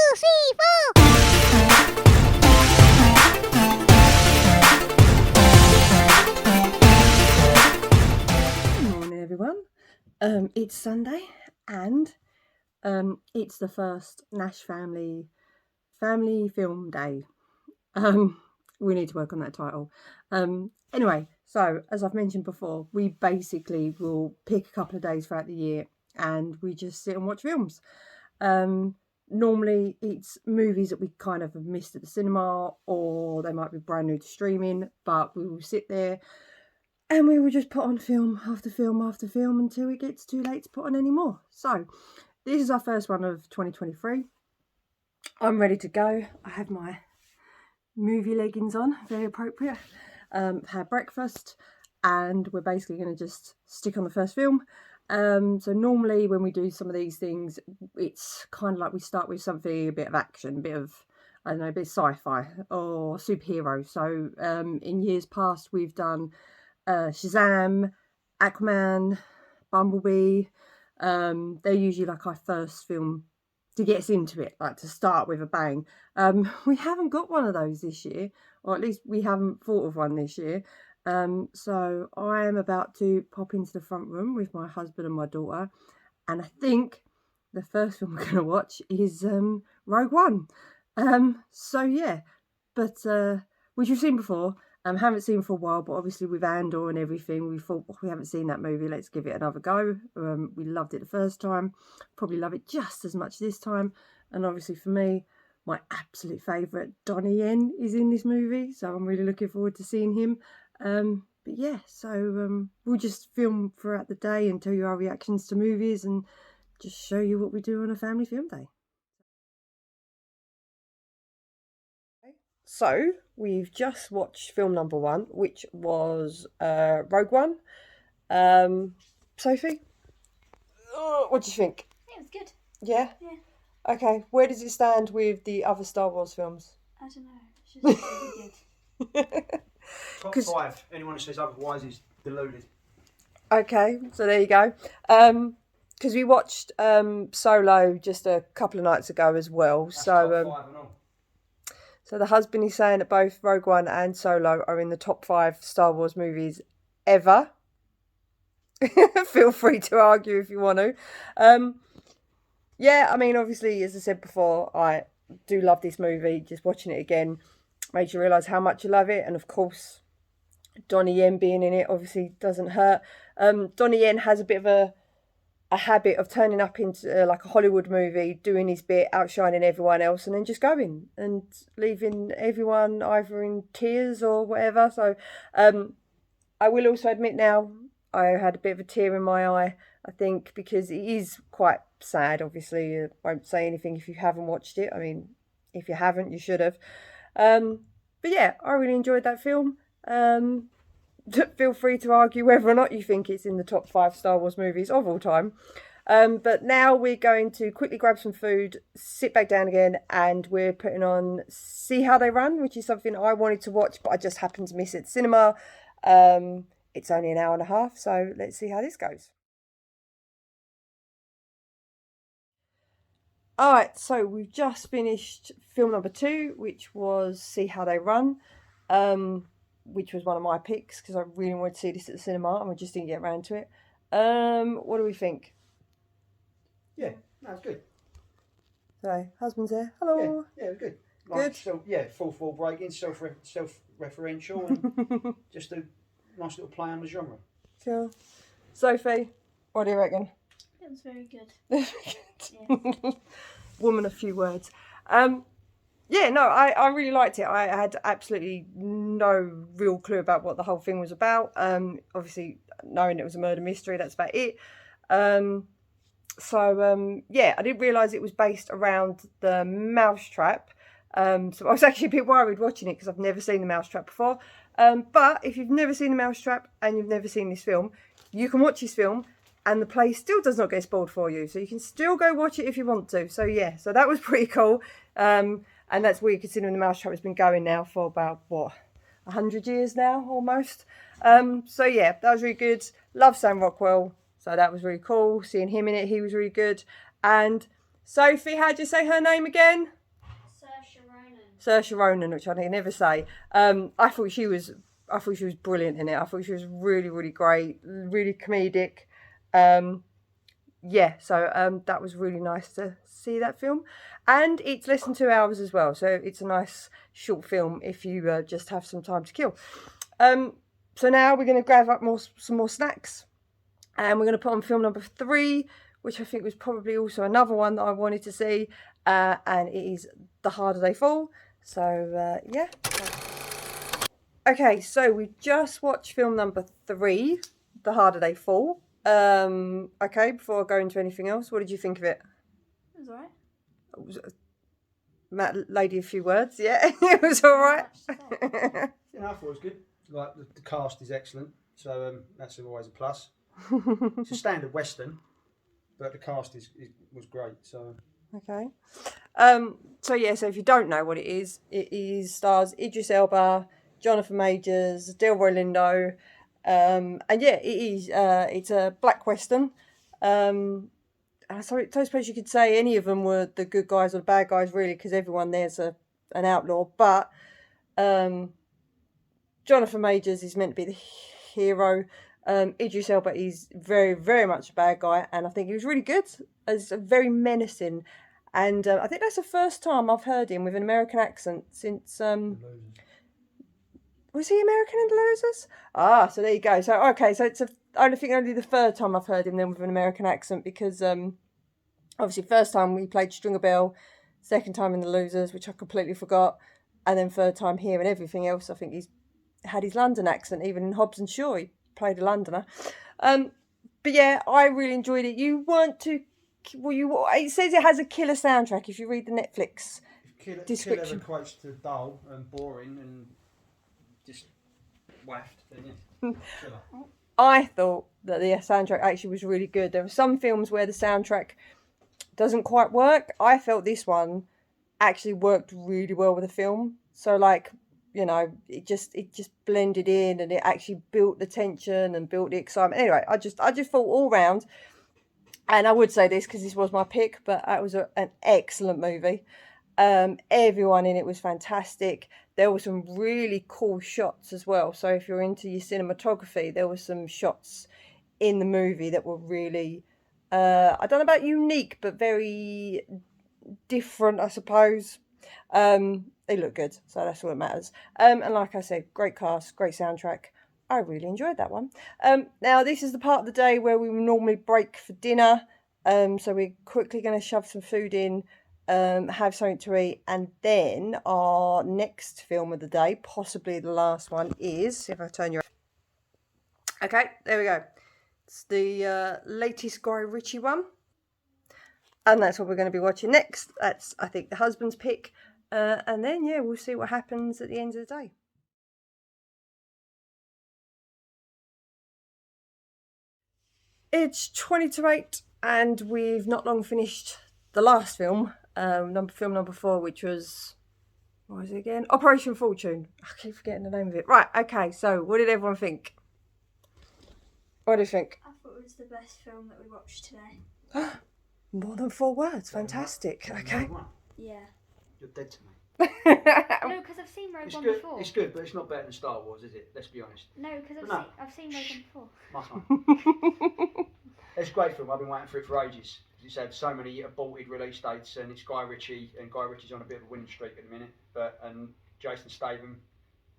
Good morning, everyone. It's Sunday, and it's the first Nash family film day. We need to work on that title. Anyway, so as I've mentioned before, we basically will pick a couple of days throughout the year, and we just sit and watch films. Normally it's movies that we kind of have missed at the cinema, or they might be brand new to streaming, but we will sit there and we will just put on film after film after film until it gets too late to put on any more. So this is our first one of 2023. I'm ready to go. I have my movie leggings on, very appropriate. Had breakfast, and we're basically going to just stick on the first film. So normally when we do some of these things, it's kind of like we start with something, a bit of action, a bit of, I don't know, a bit of sci-fi or superhero. So in years past we've done Shazam, Aquaman, Bumblebee. They're usually like our first film to get us into it, like to start with a bang. We haven't got one of those this year, or at least we haven't thought of one this year. So I am about to pop into the front room with my husband and my daughter, and I think the first film we're going to watch is Rogue One. So yeah, but which we've seen before. Haven't seen for a while, but obviously with Andor and everything, we thought, well, we haven't seen that movie, let's give it another go. We loved it the first time, probably love it just as much this time. And obviously for me, my absolute favourite, Donnie Yen, is in this movie, so I'm really looking forward to seeing him. But yeah, so we'll just film throughout the day and tell you our reactions to movies and just show you what we do on a family film day. So we've just watched film number 1, which was Rogue One. Sophie, what do you think? It was good. Yeah? Yeah. Okay, where does it stand with the other Star Wars films? I don't know. It's just really good. Top 5. Anyone who says otherwise is deluded. Okay, so there you go. Because we watched Solo just a couple of nights ago as well. That's so top 5 and all. So the husband is saying that both Rogue One and Solo are in the top 5 Star Wars movies ever. Feel free to argue if you want to. Yeah, I mean, obviously, as I said before, I do love this movie. Just watching it again makes you realise how much you love it. And of course, Donnie Yen being in it obviously doesn't hurt. Donnie Yen has a bit of a habit of turning up into like a Hollywood movie, doing his bit, outshining everyone else, and then just going and leaving everyone either in tears or whatever. So I will also admit now I had a bit of a tear in my eye, I think, because it is quite sad. Obviously, I won't say anything if you haven't watched it. I mean, if you haven't, you should have. But yeah, I really enjoyed that film. Feel free to argue whether or not you think it's in the top 5 Star Wars movies of all time. But now we're going to quickly grab some food, sit back down again, and we're putting on See How They Run, which is something I wanted to watch, but I just happened to miss it at cinema. It's only an hour and a half, so let's see how this goes. All right, so we've just finished film number 2, which was See How They Run. Which was one of my picks because I really wanted to see this at the cinema and we just didn't get around to it. What do we think? Yeah, that's good. So, husband's there. Hello. Yeah, it was good. Good. So, yeah, fourth wall breaking, self-referential, and just a nice little play on the genre. Cool. Sophie, what do you reckon? It was very good. Yeah. Woman of few words. Yeah, no, I really liked it. I had absolutely no real clue about what the whole thing was about. Obviously, knowing it was a murder mystery, that's about it. Yeah, I didn't realise it was based around the Mousetrap. So I was actually a bit worried watching it because I've never seen the Mousetrap before. But if you've never seen the Mousetrap and you've never seen this film, you can watch this film and the play still does not get spoiled for you. So you can still go watch it if you want to. So yeah, so that was pretty cool. And that's weird considering the Mousetrap has been going now for about, 100 years now, almost. So yeah, that was really good. Love Sam Rockwell. So that was really cool. Seeing him in it, he was really good. And Sophie, how'd you say her name again? Saoirse Ronan, which I can never say. I thought she was brilliant in it. I thought she was really, really great, really comedic. Yeah, so that was really nice to see that film. And it's less than 2 hours as well, so it's a nice short film if you just have some time to kill. So now we're going to grab up some more snacks, and we're going to put on film number 3, which I think was probably also another one that I wanted to see, and it is The Harder They Fall. So yeah. Okay, so we just watched film number 3, The Harder They Fall. Okay, before I go into anything else, what did you think of it? It was alright. Matt, lady, a few words, yeah. It was alright. Yeah, I thought it was good. Like the cast is excellent, so that's always a plus. It's a standard Western, but the cast was great. So okay. So yeah, so if you don't know what it is stars Idris Elba, Jonathan Majors, Delroy Lindo, and yeah, it's a black Western. I suppose you could say any of them were the good guys or the bad guys, really, because everyone there's an outlaw. But Jonathan Majors is meant to be the hero. Idris Elba is very, very much a bad guy, and I think he was really good. As very menacing, and I think that's the first time I've heard him with an American accent since. Was he American in The Losers? Ah, so there you go. So okay, so it's I think only the third time I've heard him then with an American accent, because obviously first time we played Stringer Bell, second time in The Losers, which I completely forgot, and then third time here, and everything else I think he's had his London accent. Even in Hobbs and Shaw he played a Londoner. But yeah, I really enjoyed it. You weren't too well. It says it has a killer soundtrack if you read the Netflix description. Killer equates to dull and boring and just waft, then yeah. I thought that the soundtrack actually was really good. There were some films where the soundtrack doesn't quite work. I felt this one actually worked really well with the film. So like, you know, it just blended in, and it actually built the tension and built the excitement. Anyway, I just thought all round, and I would say this because this was my pick, but it was an excellent movie. Everyone in it was fantastic. There were some really cool shots as well. So if you're into your cinematography, there were some shots in the movie that were really, I don't know about unique, but very different, I suppose. They look good, so that's all that matters. And like I said, great cast, great soundtrack. I really enjoyed that one. Now, this is the part of the day where we normally break for dinner. So we're quickly going to shove some food in, have something to eat, and then our next film of the day, possibly the last one, is, if I turn you... Okay, there we go. It's the latest Guy Ritchie one. And that's what we're going to be watching next. That's, I think, the husband's pick. And then, yeah, we'll see what happens at the end of the day. It's 20 to 8, and we've not long finished the last film, film number 4, which was, what was it again? Operation Fortune. I keep forgetting the name of it. Right, okay, so what did everyone think? What do you think? I thought it was the best film that we watched today. More than 4 words, fantastic. Okay. Yeah. You're dead to me. No, because I've seen Rogue One good. before. It's good, but it's not better than Star Wars, is it? Let's be honest. No, because I've seen Rogue One before. My son. It's a great film. I've been waiting for it for ages. It's had so many aborted release dates, and it's Guy Ritchie, and Guy Ritchie's on a bit of a winning streak at the minute. And Jason Statham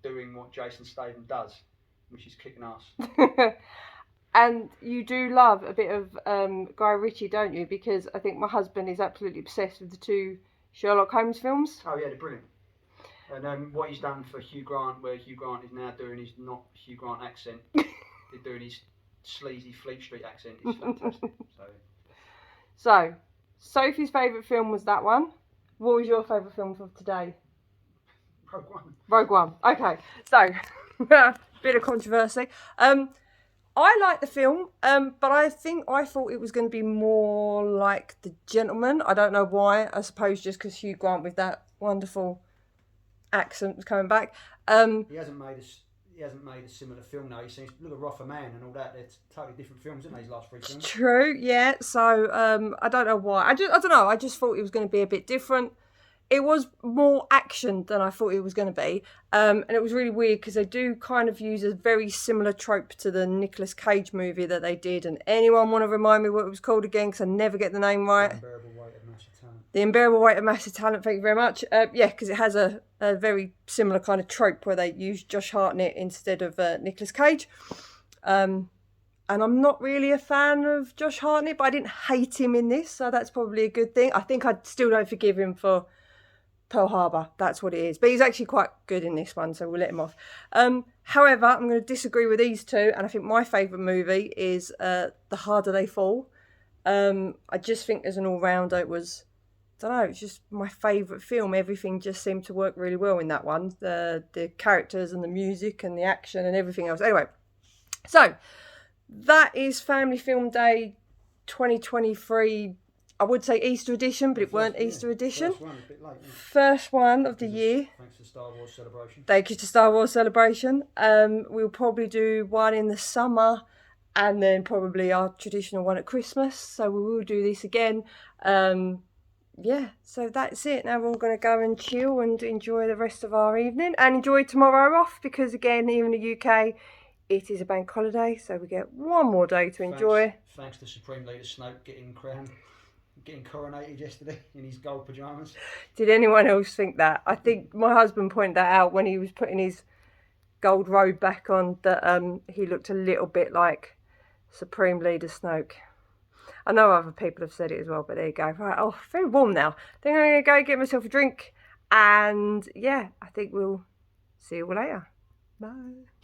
doing what Jason Statham does, which is kicking ass. And you do love a bit of Guy Ritchie, don't you? Because I think my husband is absolutely obsessed with the 2 Sherlock Holmes films. Oh yeah, they're brilliant. And what he's done for Hugh Grant, where Hugh Grant is now doing his not Hugh Grant accent, they're doing his sleazy Fleet Street accent, is fantastic. So, Sophie's favourite film was that one. What was your favourite film for today? Rogue One. Rogue One. Okay, so bit of controversy. I like the film, but I thought it was going to be more like The Gentleman. I don't know why. I suppose just because Hugh Grant with that wonderful accent was coming back. He hasn't made a similar film now. He seems look at Roffer Man and all that. They're totally different films, aren't they? His last 3 films. True, yeah. So I don't know why. I don't know. I just thought it was going to be a bit different. it was more action than I thought it was going to be. And it was really weird because they do kind of use a very similar trope to the Nicolas Cage movie that they did. And anyone want to remind me what it was called again? Because I never get the name right. The Unbearable Weight of Massive Talent. Thank you very much. Yeah, because it has a very similar kind of trope where they use Josh Hartnett instead of Nicolas Cage. And I'm not really a fan of Josh Hartnett, but I didn't hate him in this, so that's probably a good thing. I think I still don't forgive him for Pearl Harbor. That's what it is. But he's actually quite good in this one, so we'll let him off. However, I'm going to disagree with these two, and I think my favourite movie is The Harder They Fall. I just think as an all-rounder, it was, I don't know, it's just my favourite film. Everything just seemed to work really well in that one. The characters and the music and the action and everything else. Anyway, so that is Family Film Day 2023. I would say Easter edition, but it weren't Easter edition. First one of the year. Thanks to Star Wars Celebration. Thank you to Star Wars Celebration. We'll probably do one in the summer and then probably our traditional one at Christmas. So we will do this again. Yeah, so that's it. Now we're all going to go and chill and enjoy the rest of our evening and enjoy tomorrow off because, again, here in the UK, it is a bank holiday, so we get one more day to enjoy. Thanks to Supreme Leader Snoke getting coronated yesterday in his gold pyjamas. Did anyone else think that? I think my husband pointed that out when he was putting his gold robe back on, that he looked a little bit like Supreme Leader Snoke. I know other people have said it as well, but there you go. Right, oh, very warm now. I think I'm going to go get myself a drink, and yeah, I think we'll see you all later. Bye.